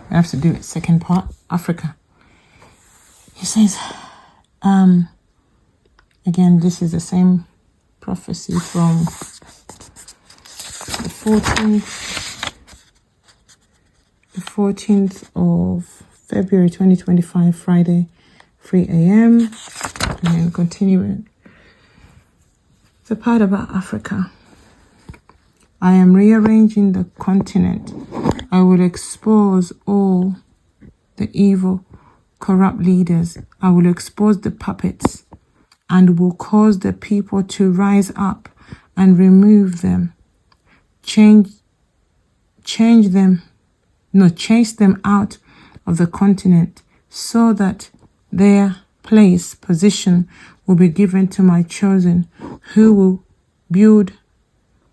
I have to do it. Second part, Africa. He says, again, this is the same prophecy from the 14th of February 2025, Friday, 3 a.m. And then continuing. The part about Africa. I am rearranging the continent. I will expose all the evil, corrupt leaders. I will expose the puppets and will cause the people to rise up and remove them. Chase them out of the continent so that their position will be given to my chosen, who will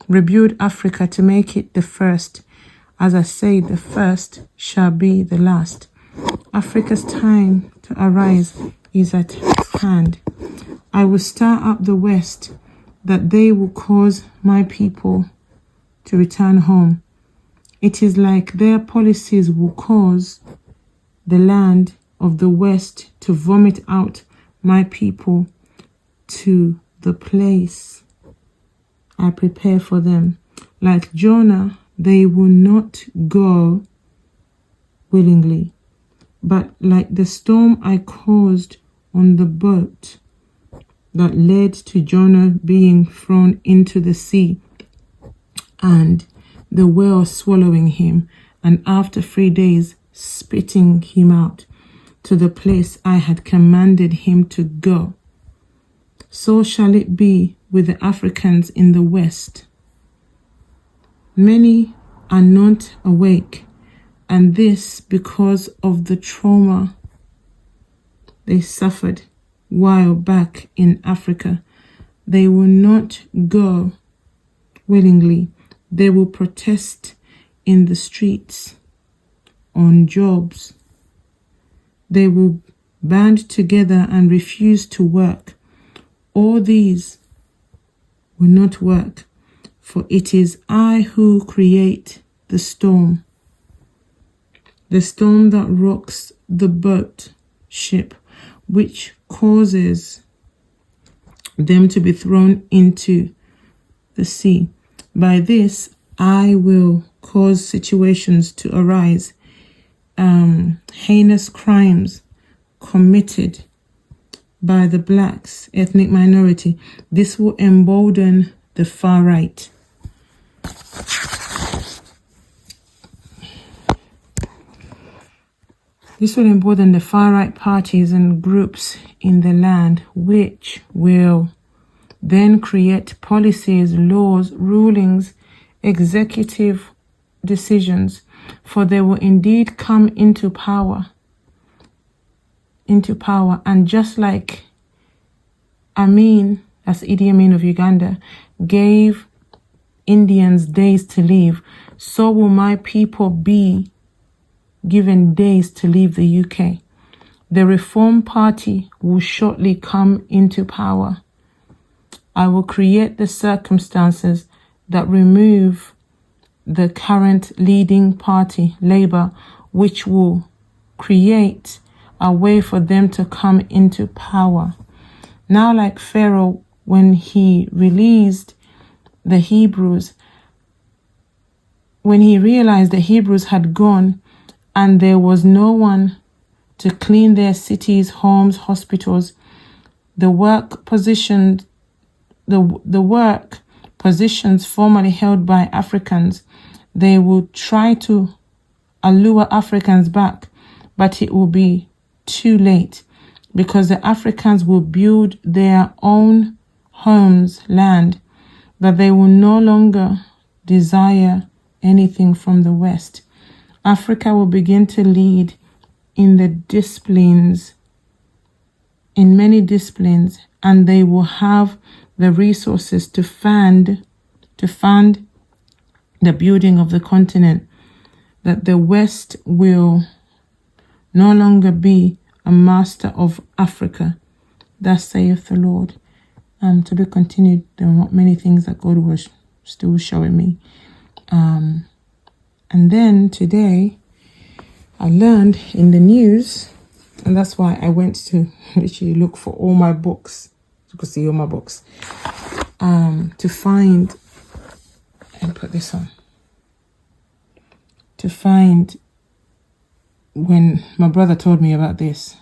rebuild Africa to make it the first. As I say, the first shall be the last. Africa's time to arise is at hand. I will stir up the West, that they will cause my people to return home. It is like their policies will cause the land of the West to vomit out my people to the place I prepare for them. Like Jonah, they will not go willingly, but like the storm I caused on the boat that led to Jonah being thrown into the sea and the whale swallowing him, and after 3 days spitting him out to the place I had commanded him to go. So shall it be with the Africans in the West. Many are not awake, and this because of the trauma they suffered while back in Africa. They will not go willingly. They will protest in the streets, on jobs. They will band together and refuse to work. All these will not work, for it is I who create the storm that rocks the boat ship, which causes them to be thrown into the sea. By this, I will cause situations to arise, heinous crimes committed by the blacks, ethnic minority. This will embolden the far right. This will embolden the far right parties and groups in the land, which will then create policies, laws, rulings, executive decisions, for they will indeed come into power. And just like Amin, that's Idi Amin of Uganda, gave Indians days to leave, so will my people be given days to leave the UK. The Reform Party will shortly come into power. I will create the circumstances that remove the current leading party, Labour, which will create a way for them to come into power. Now, like Pharaoh, when he released the Hebrews, when he realized the Hebrews had gone and there was no one to clean their cities, homes, hospitals, the work positions formerly held by Africans, they will try to allure Africans back, but it will be too late, because the Africans will build their own homes, land, that they will no longer desire anything from the West. Africa will begin to lead in many disciplines, and they will have the resources to fund the building of the continent, that the West will no longer be a master of Africa. Thus saith the Lord. To be continued. There are many things that God was still showing me. And then today, I learned in the news, and that's why I went to literally look for all my books. You can see all my books. To find, and put this on, to find when my brother told me about this.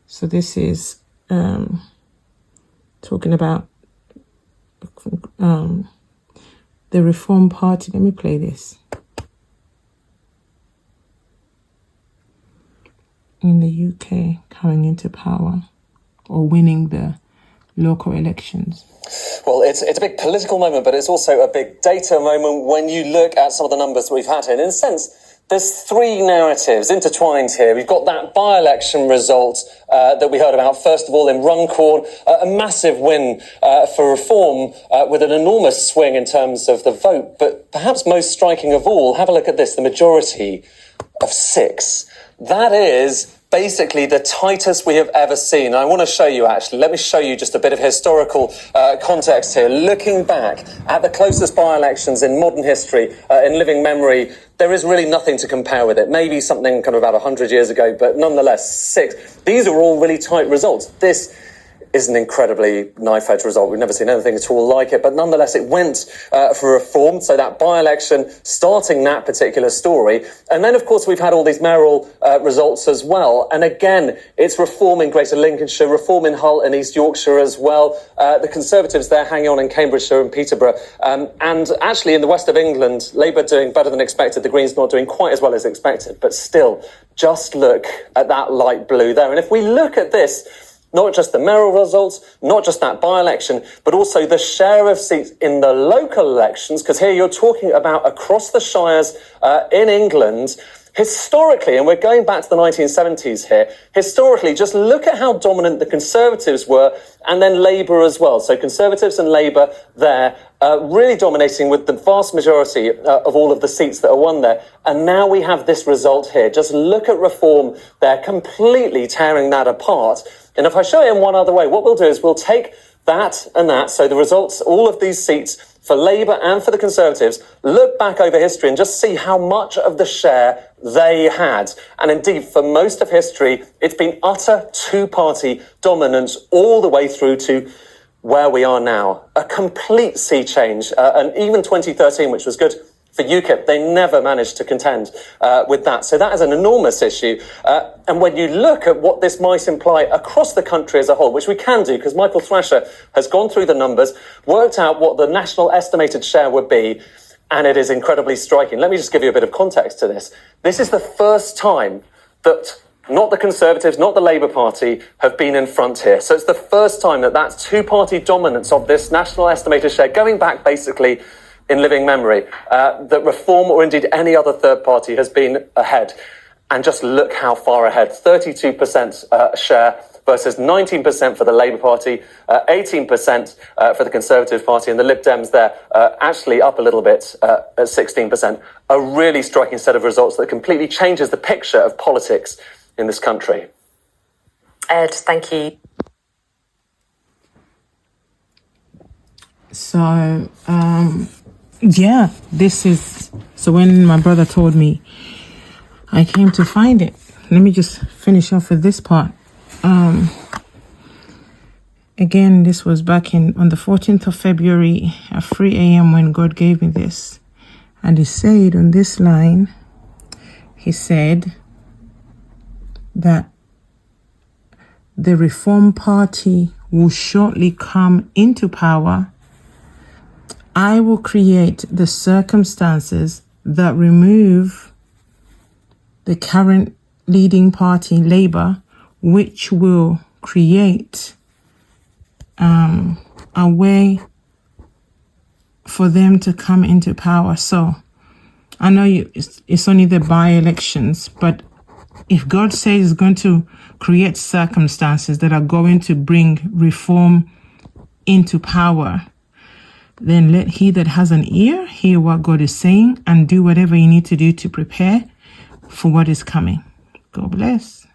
So this is talking about the Reform Party. Let me play this. In the UK coming into power or winning the local elections. Well, it's a big political moment, but it's also a big data moment when you look at some of the numbers that we've had here. In a sense, there's three narratives intertwined here. We've got that by-election result that we heard about, first of all, in Runcorn, a massive win for Reform with an enormous swing in terms of the vote. But perhaps most striking of all, have a look at this, the majority of 6. That is basically the tightest we have ever seen. And I want to show you, actually, let me show you just a bit of historical context here. Looking back at the closest by-elections in modern history, in living memory, there is really nothing to compare with it. Maybe something kind of about 100 years ago, but nonetheless, 6. These are all really tight results. This is an incredibly knife-edge result. We've never seen anything at all like it, but nonetheless, it went for Reform. So that by-election starting that particular story. And then, of course, we've had all these mayoral results as well. And again, it's Reform in Greater Lincolnshire, Reform in Hull and East Yorkshire as well. The Conservatives, they're hanging on in Cambridgeshire and Peterborough. And actually, in the west of England, Labour doing better than expected. The Greens not doing quite as well as expected. But still, just look at that light blue there. And if we look at this, not just the mayoral results, not just that by-election, but also the share of seats in the local elections, because here you're talking about across the shires in England. Historically, and we're going back to the 1970s here, historically, just look at how dominant the Conservatives were, and then Labour as well. So Conservatives and Labour there, really dominating with the vast majority of all of the seats that are won there. And now we have this result here. Just look at Reform there, completely tearing that apart. And if I show it in one other way, what we'll do is we'll take that and that, so the results, all of these seats for Labour and for the Conservatives, look back over history and just see how much of the share they had. And indeed, for most of history, it's been utter two-party dominance all the way through to where we are now. A complete sea change. And even 2013, which was good for UKIP, they never managed to contend with that. So that is an enormous issue. And when you look at what this might imply across the country as a whole, which we can do, because Michael Thrasher has gone through the numbers, worked out what the national estimated share would be, and it is incredibly striking. Let me just give you a bit of context to this. This is the first time that not the Conservatives, not the Labour Party have been in front here. So it's the first time that that two-party dominance of this national estimated share, going back basically in living memory, that Reform or indeed any other third party has been ahead. And just look how far ahead. 32% share versus 19% for the Labour Party, 18% for the Conservative Party, and the Lib Dems there actually up a little bit at 16%. A really striking set of results that completely changes the picture of politics in this country. Ed, thank you. So, yeah, this is, so when my brother told me, I came to find it. Let me just finish off with this part. Again, this was back on the 14th of February at 3 a.m. when God gave me this. And he said on this line, he said that the Reform Party will shortly come into power. I will create the circumstances that remove the current leading party, Labour, which will create a way for them to come into power. So I know it's only the by-elections, but if God says he's going to create circumstances that are going to bring Reform into power, then let he that has an ear hear what God is saying and do whatever you need to do to prepare for what is coming. God bless.